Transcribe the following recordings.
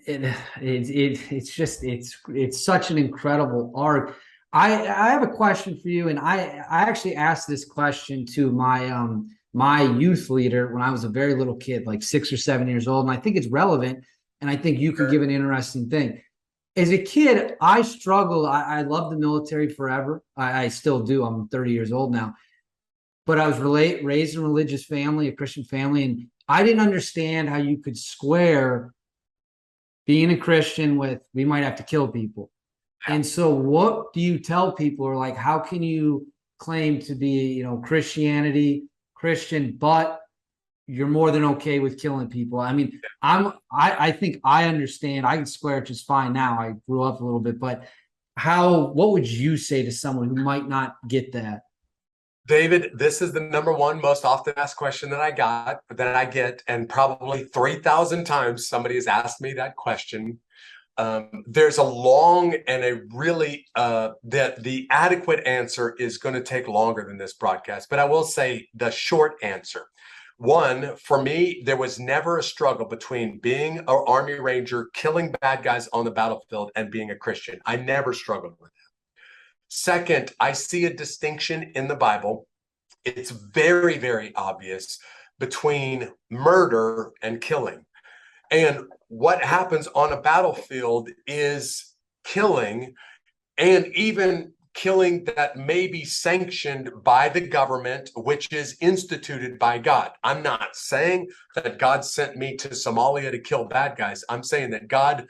it's such an incredible arc. I have a question for you, and I actually asked this question to my youth leader when I was a very little kid, like 6 or 7 years old, and I think it's relevant, and I think you could give an interesting thing. As a kid, I struggled. I loved the military forever. I still do. I'm 30 years old now, but I was raised in a religious family, a Christian family, and I didn't understand how you could square being a Christian with we might have to kill people. And so what do you tell people, or like how can you claim to be, Christianity, Christian, but you're more than okay with killing people? I mean, I think I understand. I can square it just fine now. I grew up a little bit, but what would you say to someone who might not get that? David, this is the number one most often asked question that I get, and probably 3,000 times somebody has asked me that question. There's a long and a really the adequate answer is going to take longer than this broadcast, but I will say the short answer. One, for me, there was never a struggle between being an Army Ranger, killing bad guys on the battlefield, and being a Christian. I never struggled with it. Second, I see a distinction in the Bible. It's very, very obvious between murder and killing. And what happens on a battlefield is killing, and even killing that may be sanctioned by the government, which is instituted by God. I'm not saying that God sent me to Somalia to kill bad guys. I'm saying that God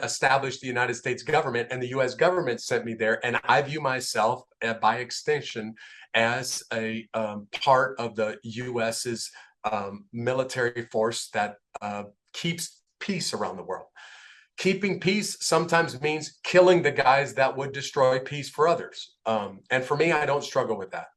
established the United States government, and the U.S. government sent me there. And I view myself, by extension, as a part of the U.S.'s military force that keeps peace around the world. Keeping peace sometimes means killing the guys that would destroy peace for others. And for me, I don't struggle with that.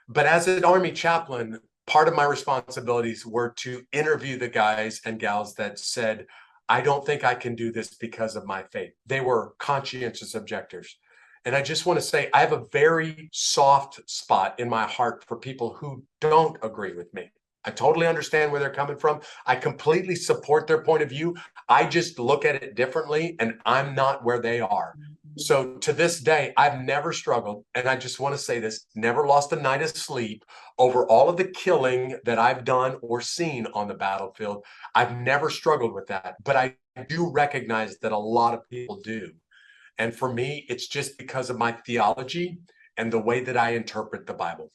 But as an Army chaplain, part of my responsibilities were to interview the guys and gals that said, I don't think I can do this because of my faith. They were conscientious objectors. And I just want to say, I have a very soft spot in my heart for people who don't agree with me. I totally understand where they're coming from. I completely support their point of view. I just look at it differently, and I'm not where they are. So to this day, I've never struggled, and I just want to say this, never lost a night of sleep over all of the killing that I've done or seen on the battlefield. I've never struggled with that, but I do recognize that a lot of people do. And for me, it's just because of my theology and the way that I interpret the Bible.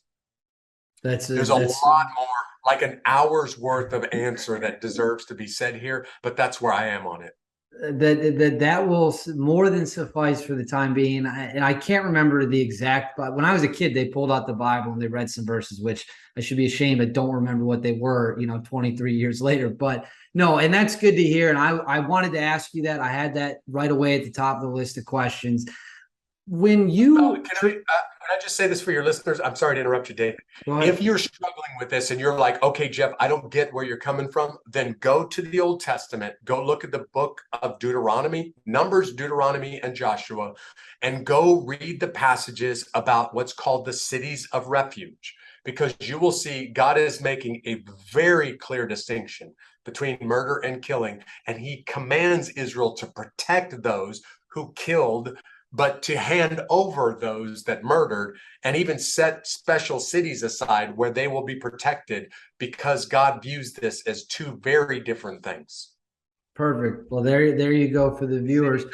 There's a lot more, like an hour's worth of answer that deserves to be said here, but that's where I am on it. That will more than suffice for the time being. And I can't remember the exact, but when I was a kid, they pulled out the Bible and they read some verses, which I should be ashamed. I don't remember what they were, 23 years later. But no, and that's good to hear. And I wanted to ask you that. I had that right away at the top of the list of questions. When you can I just say this for your listeners? I'm sorry to interrupt you, David. If you're struggling with this and you're like, okay, Jeff, I don't get where you're coming from, then go to the Old Testament, go look at the book of Deuteronomy, Numbers, Deuteronomy, and Joshua, and go read the passages about what's called the cities of refuge, because you will see God is making a very clear distinction between murder and killing, and he commands Israel to protect those who killed, but to hand over those that murdered, and even set special cities aside where they will be protected, because God views this as two very different things. Perfect. Well, there you go for the viewers.